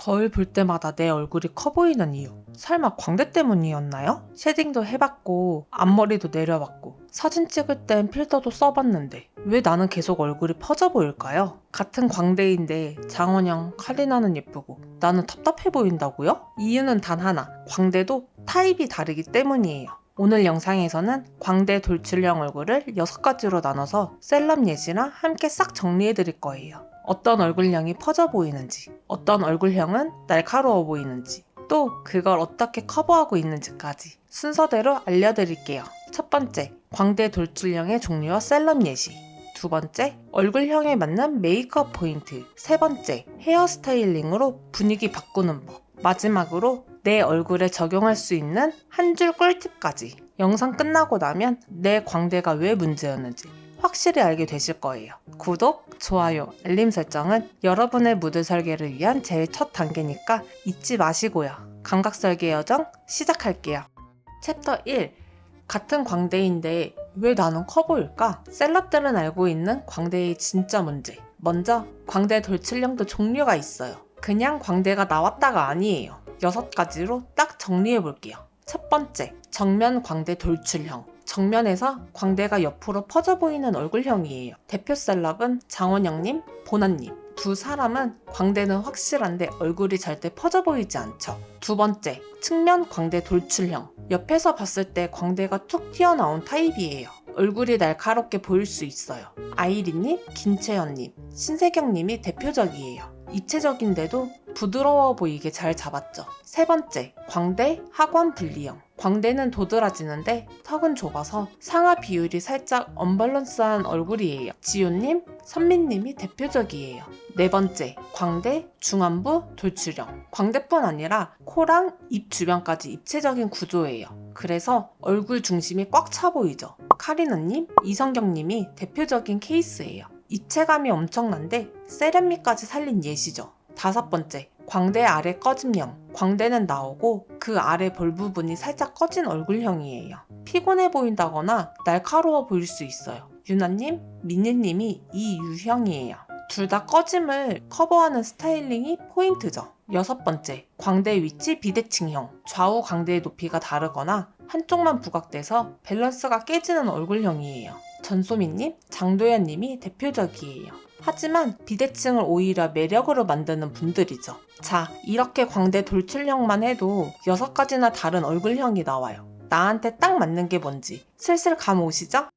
거울 볼 때마다 내 얼굴이 커 보이는 이유. 설마 광대 때문이었나요? 쉐딩도 해봤고 앞머리도 내려봤고 사진 찍을 땐 필터도 써봤는데 왜 나는 계속 얼굴이 퍼져 보일까요? 같은 광대인데 장원영, 카리나는 예쁘고 나는 답답해 보인다고요? 이유는 단 하나. 광대도 타입이 다르기 때문이에요. 오늘 영상에서는 광대 돌출형 얼굴을 6가지로 나눠서 셀럽 예시랑 함께 싹 정리해 드릴 거예요. 어떤 얼굴형이 퍼져 보이는지, 어떤 얼굴형은 날카로워 보이는지, 또 그걸 어떻게 커버하고 있는지까지 순서대로 알려드릴게요. 첫 번째, 광대 돌출형의 종류와 셀럽 예시. 두 번째, 얼굴형에 맞는 메이크업 포인트. 세 번째, 헤어 스타일링으로 분위기 바꾸는 법. 마지막으로 내 얼굴에 적용할 수 있는 한 줄 꿀팁까지. 영상 끝나고 나면 내 광대가 왜 문제였는지 확실히 알게 되실 거예요. 구독, 좋아요, 알림 설정은 여러분의 무드 설계를 위한 제일 첫 단계니까 잊지 마시고요. 감각 설계 여정 시작할게요. 챕터 1. 같은 광대인데 왜 나는 커 보일까? 셀럽들은 알고 있는 광대의 진짜 문제. 먼저 광대 돌출형도 종류가 있어요. 그냥 광대가 나왔다가 아니에요. 6가지로 딱 정리해 볼게요. 첫 번째, 정면 광대 돌출형. 정면에서 광대가 옆으로 퍼져 보이는 얼굴형이에요. 대표 셀럽은 장원영님, 보나님. 두 사람은 광대는 확실한데 얼굴이 절대 퍼져 보이지 않죠. 두 번째, 측면 광대 돌출형. 옆에서 봤을 때 광대가 툭 튀어나온 타입이에요. 얼굴이 날카롭게 보일 수 있어요. 아이리님, 김채연님, 신세경님이 대표적이에요. 입체적인데도 부드러워 보이게 잘 잡았죠. 세 번째, 광대 하관 분리형. 광대는 도드라지는데 턱은 좁아서 상하 비율이 살짝 언밸런스한 얼굴이에요. 지효님, 선민님이 대표적이에요. 네 번째, 광대 중안부 돌출형. 광대뿐 아니라 코랑 입 주변까지 입체적인 구조예요. 그래서 얼굴 중심이 꽉 차 보이죠. 카리나님, 이성경님이 대표적인 케이스예요. 입체감이 엄청난데 세련미까지 살린 예시죠. 다섯 번째, 광대 아래 꺼짐형. 광대는 나오고 그 아래 볼 부분이 살짝 꺼진 얼굴형이에요. 피곤해 보인다거나 날카로워 보일 수 있어요. 유나님, 민니님이 이 유형이에요. 둘 다 꺼짐을 커버하는 스타일링이 포인트죠. 여섯 번째, 광대 위치 비대칭형. 좌우 광대의 높이가 다르거나 한쪽만 부각돼서 밸런스가 깨지는 얼굴형이에요. 전소민님, 장도연님이 대표적이에요. 하지만 비대칭을 오히려 매력으로 만드는 분들이죠. 자, 이렇게 광대 돌출형만 해도 6가지나 다른 얼굴형이 나와요. 나한테 딱 맞는 게 뭔지 슬슬 감 오시죠?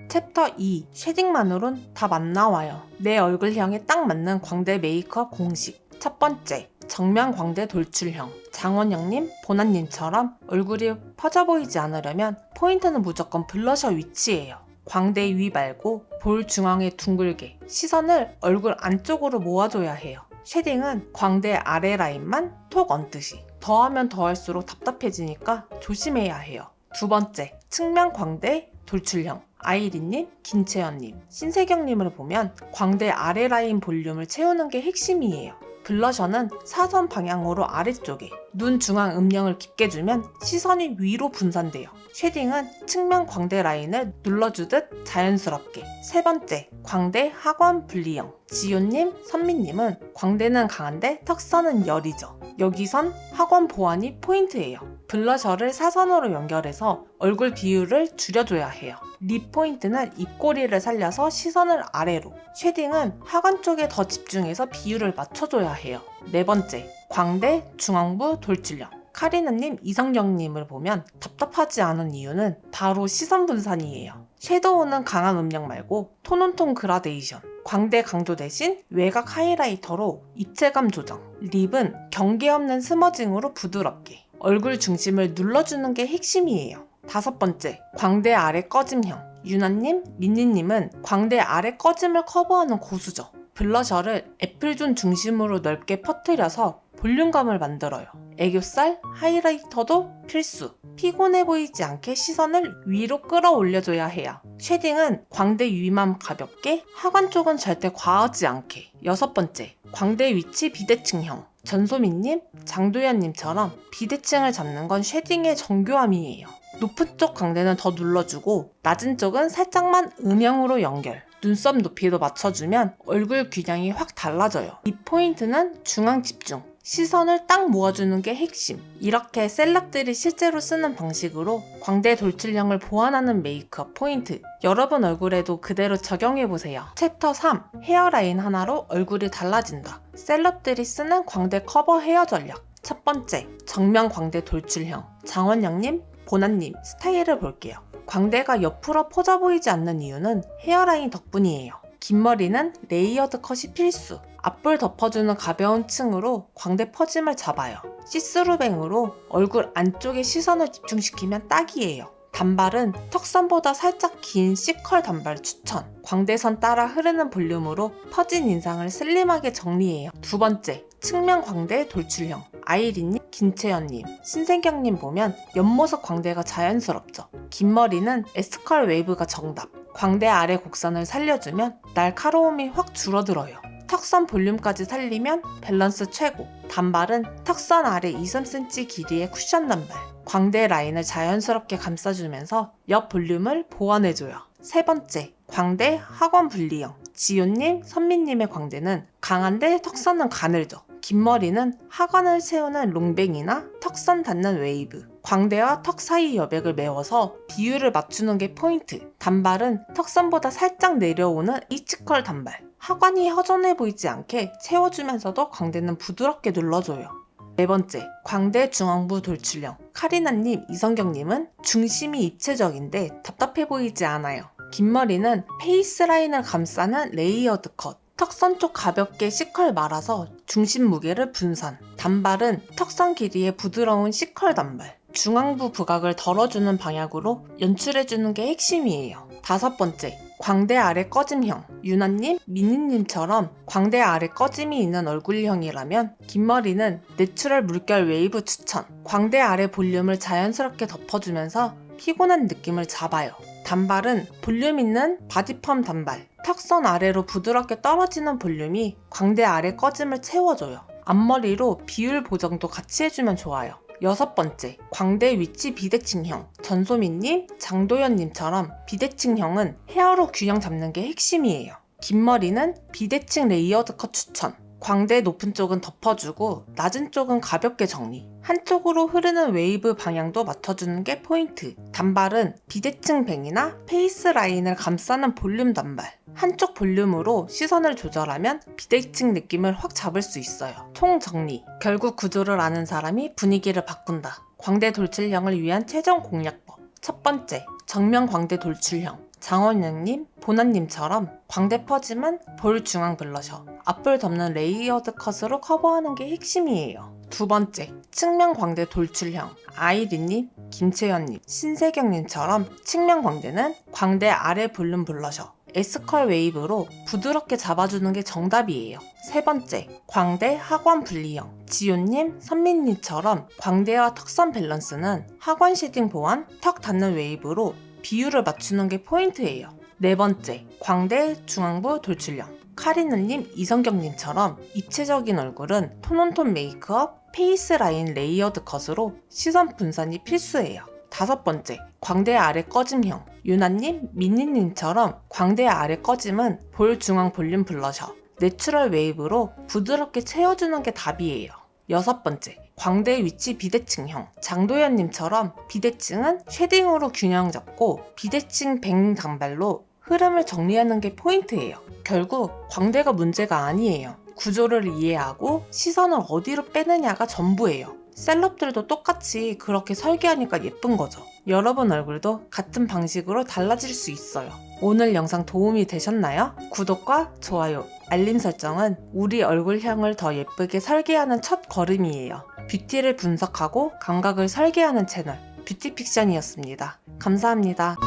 챕터 2. 쉐딩만으론 답 안 나와요. 내 얼굴형에 딱 맞는 광대 메이크업 공식. 첫 번째, 정면 광대 돌출형. 장원영님, 보나님처럼 얼굴이 퍼져 보이지 않으려면 포인트는 무조건 블러셔 위치예요. 광대 위 말고 볼 중앙에 둥글게 시선을 얼굴 안쪽으로 모아줘야 해요. 쉐딩은 광대 아래 라인만 톡 얹듯이. 더하면 더할수록 답답해지니까 조심해야 해요. 두 번째, 측면 광대 돌출형. 아이리님, 김채연님, 신세경님을 보면 광대 아래 라인 볼륨을 채우는 게 핵심이에요. 블러셔는 사선 방향으로 아래쪽에, 눈 중앙 음영을 깊게 주면 시선이 위로 분산돼요. 쉐딩은 측면 광대 라인을 눌러주듯 자연스럽게. 세 번째, 광대 하관 분리형. 지효님, 선민님은 광대는 강한데 턱선은 여리죠. 여기선 하관 보완이 포인트예요. 블러셔를 사선으로 연결해서 얼굴 비율을 줄여줘야 해요. 립 포인트는 입꼬리를 살려서 시선을 아래로. 쉐딩은 하관 쪽에 더 집중해서 비율을 맞춰줘야 해요. 네 번째, 광대 중앙부 돌출형. 카리나님, 이성경님을 보면 답답하지 않은 이유는 바로 시선 분산이에요. 섀도우는 강한 음영 말고 톤온톤 그라데이션. 광대 강조 대신 외곽 하이라이터로 입체감 조정. 립은 경계 없는 스머징으로 부드럽게. 얼굴 중심을 눌러주는 게 핵심이에요. 다섯 번째, 광대 아래 꺼짐형. 유나님, 민니님은 광대 아래 꺼짐을 커버하는 고수죠. 블러셔를 애플존 중심으로 넓게 퍼뜨려서 볼륨감을 만들어요. 애교살, 하이라이터도 필수. 피곤해 보이지 않게 시선을 위로 끌어올려줘야 해요. 쉐딩은 광대 위만 가볍게, 하관 쪽은 절대 과하지 않게. 여섯 번째, 광대 위치 비대칭형. 전소민님, 장도연님처럼 비대칭을 잡는 건 쉐딩의 정교함이에요. 높은 쪽 광대는 더 눌러주고 낮은 쪽은 살짝만 음영으로 연결. 눈썹 높이도 맞춰주면 얼굴 균형이 확 달라져요. 이 포인트는 중앙 집중. 시선을 딱 모아주는 게 핵심. 이렇게 셀럽들이 실제로 쓰는 방식으로 광대 돌출형을 보완하는 메이크업 포인트. 여러분 얼굴에도 그대로 적용해보세요. 챕터 3. 헤어라인 하나로 얼굴이 달라진다. 셀럽들이 쓰는 광대 커버 헤어 전략. 첫 번째, 정면 광대 돌출형. 장원영님, 보나님 스타일을 볼게요. 광대가 옆으로 퍼져 보이지 않는 이유는 헤어라인 덕분이에요. 긴 머리는 레이어드 컷이 필수. 앞볼 덮어주는 가벼운 층으로 광대 퍼짐을 잡아요. 시스루뱅으로 얼굴 안쪽에 시선을 집중시키면 딱이에요. 단발은 턱선보다 살짝 긴 C컬 단발 추천. 광대선 따라 흐르는 볼륨으로 퍼진 인상을 슬림하게 정리해요. 두 번째, 측면 광대 돌출형. 아이린님, 김채연님, 신세경님 보면 옆모습 광대가 자연스럽죠. 긴 머리는 S컬 웨이브가 정답. 광대 아래 곡선을 살려주면 날카로움이 확 줄어들어요. 턱선 볼륨까지 살리면 밸런스 최고. 단발은 턱선 아래 2-3cm 길이의 쿠션 단발. 광대 라인을 자연스럽게 감싸주면서 옆 볼륨을 보완해줘요. 세 번째, 광대 하관 분리형. 지효님, 선미님의 광대는 강한데 턱선은 가늘죠. 긴 머리는 하관을 채우는 롱뱅이나 턱선 닿는 웨이브. 광대와 턱 사이 여백을 메워서 비율을 맞추는 게 포인트. 단발은 턱선보다 살짝 내려오는 H컬 단발. 하관이 허전해 보이지 않게 채워주면서도 광대는 부드럽게 눌러줘요. 네 번째, 광대 중앙부 돌출형. 카리나님, 이성경님은 중심이 입체적인데 답답해 보이지 않아요. 긴 머리는 페이스 라인을 감싸는 레이어드 컷. 턱선 쪽 가볍게 C컬 말아서 중심 무게를 분산. 단발은 턱선 길이의 부드러운 C컬 단발. 중앙부 부각을 덜어주는 방향으로 연출해주는 게 핵심이에요. 다섯 번째, 광대 아래 꺼짐형. 유나님, 미니님처럼 광대 아래 꺼짐이 있는 얼굴형이라면 긴 머리는 내추럴 물결 웨이브 추천. 광대 아래 볼륨을 자연스럽게 덮어주면서 피곤한 느낌을 잡아요. 단발은 볼륨 있는 바디펌 단발. 턱선 아래로 부드럽게 떨어지는 볼륨이 광대 아래 꺼짐을 채워줘요. 앞머리로 비율 보정도 같이 해주면 좋아요. 여섯 번째, 광대 위치 비대칭형. 전소민님, 장도연님처럼 비대칭형은 헤어로 균형 잡는 게 핵심이에요. 긴 머리는 비대칭 레이어드 컷 추천. 광대 높은 쪽은 덮어주고 낮은 쪽은 가볍게 정리. 한쪽으로 흐르는 웨이브 방향도 맞춰주는 게 포인트. 단발은 비대칭 뱅이나 페이스 라인을 감싸는 볼륨 단발. 한쪽 볼륨으로 시선을 조절하면 비대칭 느낌을 확 잡을 수 있어요. 총정리. 결국 구조를 아는 사람이 분위기를 바꾼다. 광대 돌출형을 위한 최종 공략법. 첫 번째, 정면 광대 돌출형. 장원영님, 보나님처럼 광대 퍼짐은 볼 중앙 블러셔. 앞볼 덮는 레이어드 컷으로 커버하는 게 핵심이에요. 두 번째, 측면 광대 돌출형. 아이린님, 김채연님, 신세경님처럼 측면 광대는 광대 아래 볼륨 블러셔. S컬 웨이브로 부드럽게 잡아주는 게 정답이에요. 세 번째, 광대 하관 분리형. 지효님, 선민님처럼 광대와 턱선 밸런스는 하관 쉐딩 보완, 턱 닿는 웨이브로 비율을 맞추는 게 포인트예요. 네 번째, 광대 중앙부 돌출형. 카리나님, 이성경님처럼 입체적인 얼굴은 톤온톤 메이크업, 페이스 라인 레이어드 컷으로 시선 분산이 필수예요. 다섯 번째, 광대 아래 꺼짐형. 유나님, 미니님처럼 광대 아래 꺼짐은 볼 중앙 볼륨 블러셔. 내추럴 웨이브로 부드럽게 채워주는 게 답이에요. 여섯 번째, 광대 위치 비대칭형. 장도연님처럼 비대칭은 쉐딩으로 균형 잡고 비대칭 뱅 단발로 흐름을 정리하는 게 포인트예요. 결국 광대가 문제가 아니에요. 구조를 이해하고 시선을 어디로 빼느냐가 전부예요. 셀럽들도 똑같이 그렇게 설계하니까 예쁜 거죠. 여러분 얼굴도 같은 방식으로 달라질 수 있어요. 오늘 영상 도움이 되셨나요? 구독과 좋아요, 알림 설정은 우리 얼굴형을 더 예쁘게 설계하는 첫 걸음이에요. 뷰티를 분석하고 감각을 설계하는 채널 뷰티픽션이었습니다. 감사합니다.